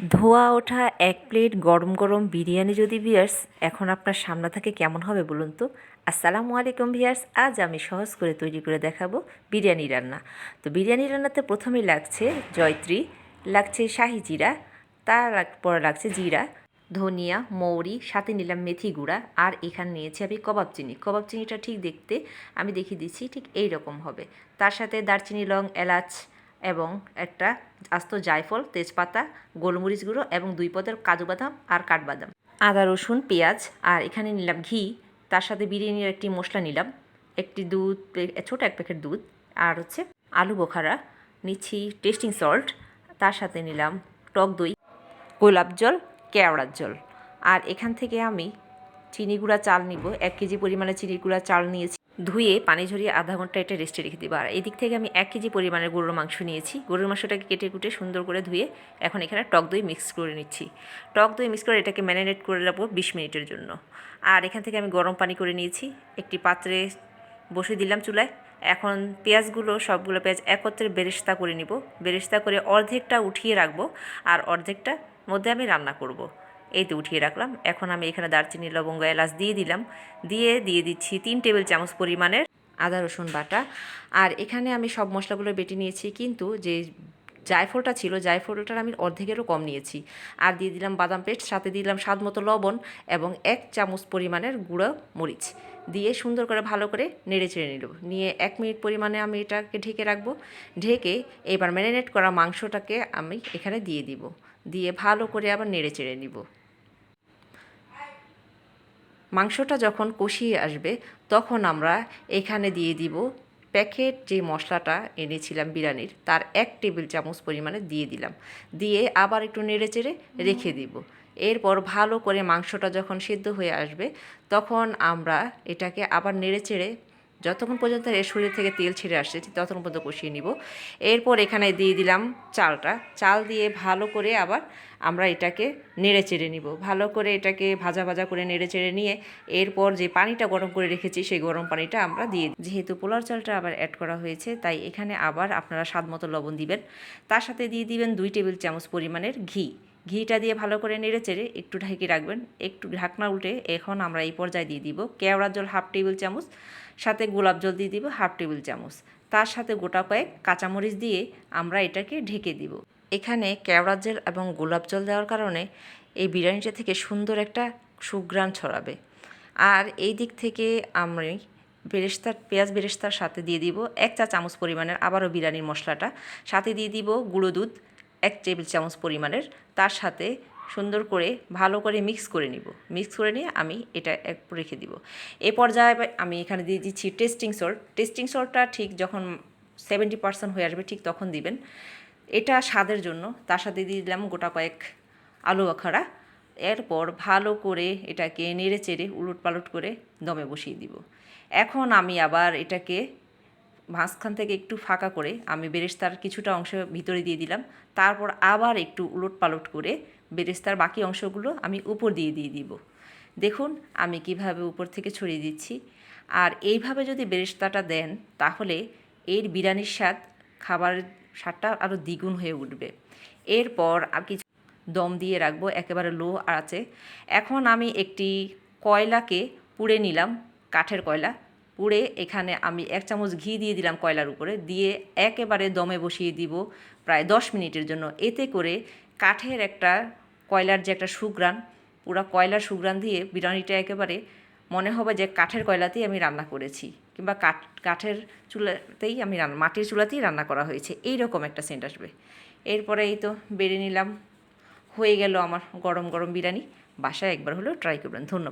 ধোয়া ওঠা এক প্লেট গরম গরম বিরিয়ানি যদি ভিউয়ার্স এখন আপনার সামনে থেকে কেমন হবে বলুন তো। আসসালামু আলাইকুম ভিউয়ার্স, আজ আমি সহজ করে তৈরি করে দেখাবো বিরিয়ানি রান্না। তো বিরিয়ানি রান্নাতে প্রথমেই লাগছে জয়ত্রী, লাগছে শাহি জিরা, তারপর লাগছে জিরা, ধনিয়া, মৌরি, সাথে নিলাম মেথি গুঁড়া, আর এখানে নিয়েছি আমি কবাব চিনি। কবাব চিনিটা ঠিক দেখতে আমি দেখিয়ে দিচ্ছি, ঠিক এই রকম হবে। তার সাথে দারচিনি, লং, এলাচ এবং একটা আস্ত জায়ফল, তেজপাতা, গোলমরিচ গুঁড়ো এবং 2 পদের কাজু বাদাম আর কাঠবাদাম, আদা, রসুন, পেঁয়াজ, আর এখানে নিলাম ঘি। তার সাথে বিরিয়ানির একটি মশলা নিলাম, একটি দুধ, ছোট এক প্যাকেট দুধ, আর হচ্ছে আলু বোখারা নিচ্ছি, টেস্টিং সল্ট, তার সাথে নিলাম টক দই, গোলাপ জল, কেওড়ার জল। আর এখান থেকে আমি চিনি গুঁড়া চাল নিব, 1 কেজি পরিমাণে চিনি গুঁড়া চাল নিয়েছি, ধুয়ে পানি ঝরিয়ে আধা ঘন্টা এটা রেস্টে রেখে দেবো। আর এদিক থেকে আমি 1 কেজি পরিমাণের গরুর মাংস নিয়েছি, গরুর মাংসটাকে কেটে কুটে সুন্দর করে ধুয়ে এখন এখানে টক দই মিক্স করে নিচ্ছি। টক দই মিক্স করে এটাকে ম্যারিনেট করে রাখবো 20 মিনিটের জন্য। আর এখান থেকে আমি গরম পানি করে নিয়েছি, একটি পাত্রে বসিয়ে দিলাম চুলায়। এখন পেঁয়াজগুলো, সবগুলো পেঁয়াজ একত্রে বেরেস্তা করে নিব। বেরেস্তা করে অর্ধেকটা উঠিয়ে রাখবো, আর অর্ধেকটা মধ্যে আমি রান্না করব। এই তো উঠিয়ে রাখলাম। এখন আমি এখানে দারচিনি, লবঙ্গ, এলাচ দিয়ে দিলাম, দিয়ে দিচ্ছি 3 টেবিল চামচ পরিমাণের আদা রসুন বাটা। আর এখানে আমি সব মশলাগুলো বেটে নিয়েছি, কিন্তু যে জায়ফলটা ছিল, জায়ফলটার আমি অর্ধেকেরও কম নিয়েছি। আর দিয়ে দিলাম বাদাম পেস্ট, সাথে দিলাম স্বাদ মতো লবণ এবং 1 চামচ পরিমাণের গুঁড়ো মরিচ দিয়ে সুন্দর করে ভালো করে নেড়ে চেড়ে নিল। নিয়ে 1 মিনিট পরিমাণে আমি এটাকে ঢেকে রাখবো। ঢেকে এবার ম্যারিনেট করা মাংসটাকে আমি এখানে দিয়ে দিব, দিয়ে ভালো করে আবার নেড়ে চেড়ে নিব। মাংসটা যখন কষিয়ে আসবে তখন আমরা এখানে দিয়ে দিব প্যাকেট যে মশলাটা এনেছিলাম বিরিয়ানির, তার 1 টেবিল চামচ পরিমাণে দিয়ে দিলাম, দিয়ে আবার একটু নেড়েচেড়ে রেখে দিব। এরপর ভালো করে মাংসটা যখন সিদ্ধ হয়ে আসবে তখন আমরা এটাকে আবার নেড়েচেড়ে যতক্ষণ পর্যন্ত এর শরীর থেকে তেল ছেড়ে আসছে ততক্ষণ পর্যন্ত কষিয়ে নিব। এরপর এখানে দিয়ে দিলাম চালটা, চাল দিয়ে ভালো করে আবার আমরা এটাকে নেড়ে চেড়ে নিব। ভালো করে এটাকে ভাজা ভাজা করে নেড়ে চেড়ে নিয়ে এরপর যে পানিটা গরম করে রেখেছি সেই গরম পানিটা আমরা দিয়ে, যেহেতু পোলার চালটা আবার অ্যাড করা হয়েছে তাই এখানে আবার আপনারা স্বাদ মতো লবণ দিবেন। তার সাথে দিয়ে দিবেন 2 টেবিল চামচ পরিমাণের ঘি। ঘিটা দিয়ে ভালো করে নেড়ে চেড়ে একটু ঢেকে রাখবেন, একটু ঢাকনা উল্টে এখন আমরা এই পর্যায়ে দিয়ে দিব কেওড়ার জল 1/2 টেবিল চামচ, সাথে গোলাপ জল দিয়ে দিব 1/2 টেবিল চামচ, তার সাথে গোটা কয়েক কাঁচামরিচ দিয়ে আমরা এটাকে ঢেকে দিব। এখানে কেওড়ার জল এবং গোলাপ জল দেওয়ার কারণে এই বিরিয়ানিটা থেকে সুন্দর একটা সুঘ্রাণ ছড়াবে। আর এই দিক থেকে আমি পেঁয়াজ বেরেস্তার সাথে দিয়ে দিব 1 চা চামচ পরিমাণের আবারও বিরিয়ানির মশলাটা, সাথে দিয়ে দিব গুঁড়ো দুধ 1 টেবিল চামচ পরিমাণের, তার সাথে সুন্দর করে ভালো করে মিক্স করে নিব। মিক্স করে নিয়ে আমি এটা রেখে দিব। এই পর্যায়ে আমি এখানে দিয়ে দিচ্ছি টেস্টিং সল্ট। টেস্টিং সল্টটা ঠিক যখন 70% হয়ে আসবে ঠিক তখন দিবেন, এটা স্বাদের জন্য। তার সাথে দিয়ে দিলাম গোটা কয়েক আলু আখাড়া। এরপর ভালো করে এটাকে নেড়ে চেড়ে উলট পালট করে দমে বসিয়ে দিব। এখন আমি আবার এটাকে মাঝখান থেকে একটু ফাঁকা করে আমি বেরেস্তার কিছুটা অংশ ভিতরে দিয়ে দিলাম, তারপর আবার একটু উলট পালট করে বেরেস্তার বাকি অংশগুলো আমি উপর দিয়ে দিব। দেখুন আমি কিভাবে উপর থেকে ছড়িয়ে দিচ্ছি। আর এইভাবে যদি বেরেস্তাটা দেন তাহলে এর বিরিয়ানির স্বাদ, খাবারের স্বাদটা আরও দ্বিগুণ হয়ে উঠবে। এরপর কিছু দম দিয়ে রাখবো একেবারে লো আঁচে। এখন আমি একটি কয়লাকে পুড়ে নিলাম, কাঠের কয়লা পুড়ে এখানে আমি 1 চামচ ঘি দিয়ে দিলাম কয়লার উপরে, দিয়ে একেবারে দমে বসিয়ে দিব প্রায় 10 মিনিটের জন্য। এতে করে কাঠের একটা, কয়লার যে একটা সুঘ্রাণ, পুরো কয়লার সুঘ্রাণ দিয়ে বিরিয়ানিটা একেবারে মনে হবে যে কাঠের কয়লাতেই আমি রান্না করেছি, কিংবা কাঠের চুলাতেই আমি মাটির চুলাতেই রান্না করা হয়েছে, এই রকম একটা সেন্ট আসবে। এরপরে এই তো বেড়ে নিলাম, হয়ে গেল আমার গরম গরম বিরিয়ানি। বাসায় একবার হলেও ট্রাই করবেন। ধন্যবাদ।